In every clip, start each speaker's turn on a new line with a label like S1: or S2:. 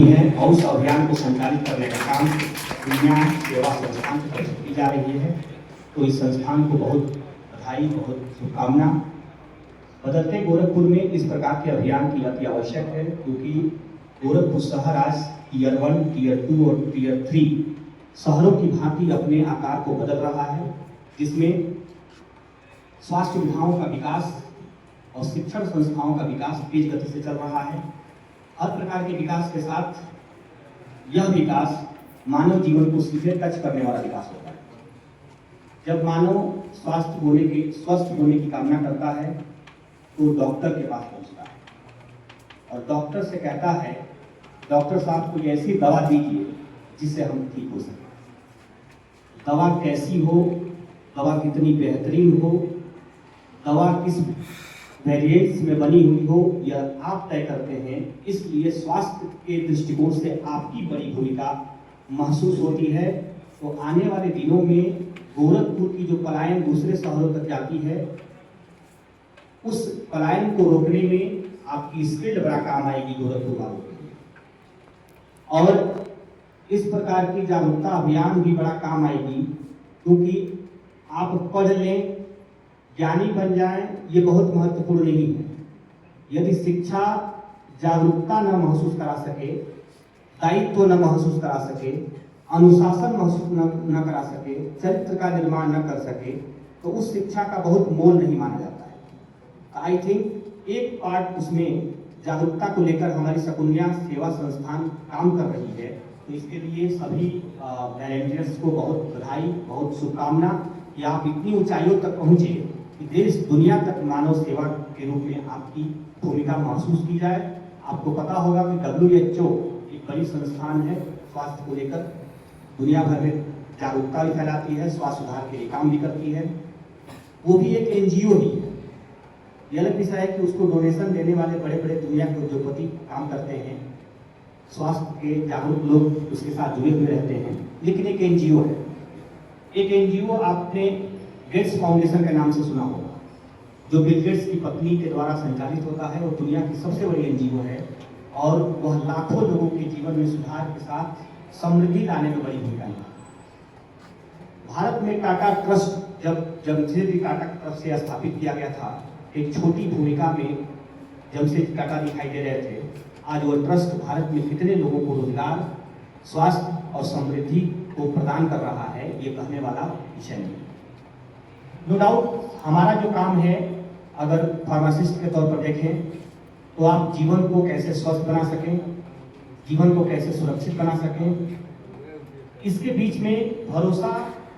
S1: है और उस अभियान को संचालित करने का काम दुनिया सेवा संस्थान की तरफ से की जा रही है। तो इस संस्थान को बहुत बधाई, बहुत शुभकामना। बदलते गोरखपुर में इस प्रकार के अभियान की अति आवश्यक है, क्योंकि गोरखपुर शहर आज टियर 1, टियर 2 और टियर 3 शहरों की भांति अपने आकार को बदल रहा है, जिसमें स्वास्थ्य सुविधाओं का विकास और शिक्षण संस्थाओं का विकास तेज गति से चल रहा है। हर प्रकार के विकास के साथ यह विकास मानव जीवन को सीधे टच करने वाला विकास होता है। जब मानव स्वस्थ होने की कामना करता है तो डॉक्टर के पास पहुंचता है और डॉक्टर से कहता है, डॉक्टर साहब कोई ऐसी दवा दीजिए जिससे हम ठीक हो सकें। दवा कैसी हो, दवा कितनी बेहतरीन हो, दवा किस वेरिएंट्स में बनी हुई हो, यह आप तय करते हैं। इसलिए स्वास्थ्य के दृष्टिकोण से आपकी बड़ी भूमिका महसूस होती है। तो आने वाले दिनों में गोरखपुर की जो पलायन दूसरे शहरों तक जाती है, उस पलायन को रोकने में आपकी स्किल्ड बड़ा काम आएगी गोरखपुर वालों के लिए। और इस प्रकार की जागरूकता अभियान भी बड़ा काम आएगी, क्योंकि आप पढ़ लें, ज्ञानी बन जाएं, ये बहुत महत्वपूर्ण नहीं है। यदि शिक्षा जागरूकता न महसूस करा सके, दायित्व न महसूस करा सके, अनुशासन महसूस न करा सके, चरित्र का निर्माण न कर सके, तो उस शिक्षा का बहुत मोल नहीं माना जाता है। आई थिंक एक पार्ट उसमें जागरूकता को लेकर हमारी शकुनिया सेवा संस्थान काम कर रही है। तो इसके लिए सभी वॉलंटियर्स को बहुत बधाई, बहुत शुभकामना कि आप इतनी ऊंचाइयों तक पहुंचे कि देश दुनिया तक मानव सेवा के रूप में आपकी भूमिका महसूस की जाए। आपको पता होगा कि WHO एक बड़ी संस्थान है, स्वास्थ्य को लेकर दुनिया भर में जागरूकता भी फैलाती है, स्वास्थ्य सुधार के लिए काम भी करती है। वो भी एक NGO ही है। यह अलग विषय है कि उसको डोनेशन देने वाले बड़े बड़े दुनिया के उद्योगपति काम करते हैं, स्वास्थ्य के जागरूक लोग उसके साथ जुड़े हुए रहते हैं, लेकिन एक NGO है। एक NGO आपने गेट्स फाउंडेशन के नाम से सुना होगा, जो बिल गेट्स की पत्नी के द्वारा संचालित होता है। वो दुनिया की सबसे बड़ी NGO है और वह लाखों लोगों के जीवन में सुधार के साथ समृद्धि लाने में बड़ी भूमिका निभाती है। भारत में टाटा ट्रस्ट जब जमशेदजी टाटा की तरफ से स्थापित किया गया था, एक छोटी भूमिका में जमशेदजी टाटा दिखाई दे रहे थे। आज वो ट्रस्ट भारत में कितने लोगों को रोजगार, स्वास्थ्य और समृद्धि को प्रदान कर रहा है, ये कहने वाला विषय नहीं। नो डाउट हमारा जो काम है, अगर फार्मासिस्ट के तौर पर देखें तो आप जीवन को कैसे स्वस्थ बना सकें, जीवन को कैसे सुरक्षित बना सकें, इसके बीच में भरोसा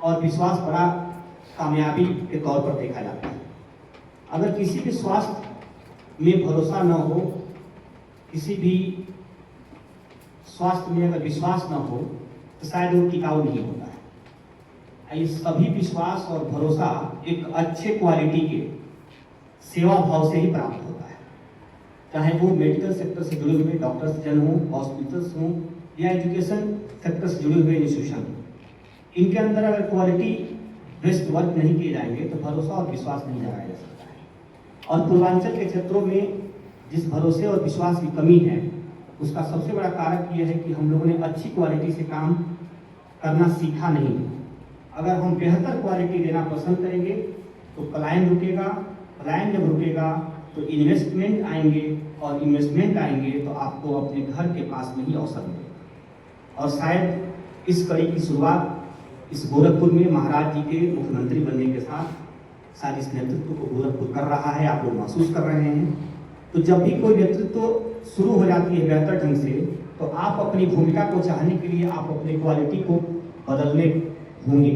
S1: और विश्वास बड़ा कामयाबी के तौर पर देखा जाता है। अगर किसी भी स्वास्थ्य में भरोसा न हो, किसी भी स्वास्थ्य में अगर विश्वास न हो, तो शायद वो टिकाऊ नहीं होता है। ये सभी विश्वास और भरोसा एक अच्छे क्वालिटी के सेवा भाव से ही प्राप्त होता है, चाहे वो मेडिकल सेक्टर से जुड़े हुए डॉक्टर्स जन हों, हॉस्पिटल्स हों या एजुकेशन सेक्टर से जुड़े हुए इंस्टीट्यूशन। इनके अंदर अगर क्वालिटी बेस्ड वर्क नहीं किए जाएंगे तो भरोसा और विश्वास नहीं जगाया जा सकता है। और पूर्वांचल के क्षेत्रों में जिस भरोसे और विश्वास की कमी है, उसका सबसे बड़ा कारक यह है कि हम लोगों ने अच्छी क्वालिटी से काम करना सीखा नहीं। अगर हम बेहतर क्वालिटी देना पसंद करेंगे तो पलायन रुकेगा, पलायन जब रुकेगा तो इन्वेस्टमेंट आएंगे, और इन्वेस्टमेंट आएंगे तो आपको अपने घर के पास में ही अवसर मिलेगा। और शायद इस कड़ी की शुरुआत इस गोरखपुर में महाराज जी के मुख्यमंत्री बनने के साथ शायद इस नेतृत्व को गोरखपुर कर रहा है, आप लोग महसूस कर रहे हैं। तो जब भी कोई नेतृत्व शुरू हो जाती है बेहतर ढंग से, तो आप अपनी भूमिका को चाहने के लिए आप अपनी क्वालिटी को बदलने होंगे।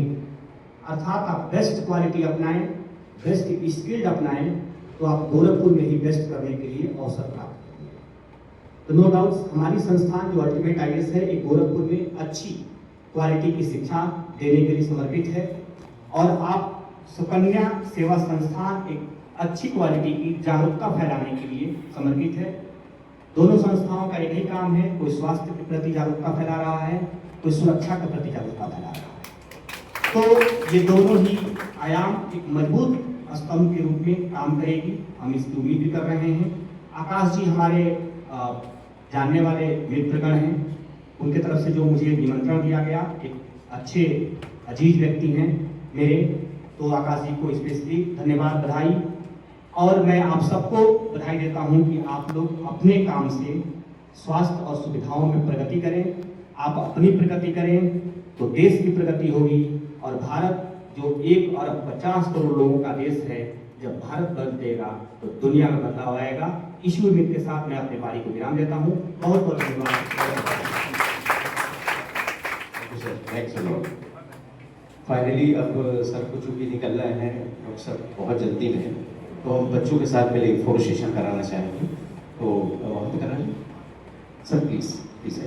S1: अर्थात आप बेस्ट क्वालिटी अपनाएं, बेस्ट स्किल्ड अपनाएं, तो आप गोरखपुर में ही बेस्ट करने के लिए अवसर प्राप्त करेंगे। तो नो डाउट हमारी संस्थान जो अल्टीमेट IAS है, एक गोरखपुर में अच्छी क्वालिटी की शिक्षा देने के लिए समर्पित है। और आप सुकन्या सेवा संस्थान एक अच्छी क्वालिटी की जागरूकता फैलाने के लिए समर्पित है। दोनों संस्थाओं का एक ही काम है, कोई स्वास्थ्य के प्रति जागरूकता फैला रहा है, कोई सुरक्षा के प्रति जागरूकता फैला रहा है। तो ये दोनों ही आयाम एक मजबूत स्तंभ के रूप में काम करेगी, हम इसकी उम्मीद भी कर रहे हैं। आकाश जी हमारे जानने वाले मित्रगण हैं, उनके तरफ से जो मुझे निमंत्रण दिया गया, एक अच्छे अजीज व्यक्ति हैं मेरे, तो आकाश जी को स्पेशली धन्यवाद, बधाई। और मैं आप सबको बधाई देता हूं कि आप लोग अपने काम से स्वास्थ्य और सुविधाओं में प्रगति करें। आप अपनी प्रगति करें तो देश की प्रगति होगी, और भारत जो 1 अरब 50 करोड़ लोगों का देश है, जब भारत बदलेगा तो दुनिया में बदलाव आएगा। इसी उम्मीद के साथ मैं अपने वाणी को विराम देता हूँ। बहुत बहुत धन्यवाद।
S2: फाइनली अब सर को चूंकि निकलना है और सर बहुत जल्दी में है, तो हम बच्चों के साथ पहले फोटो सेशन कराना चाहेंगे, तो वहाँ पे कराएंगे सर, प्लीज़ प्लीज़।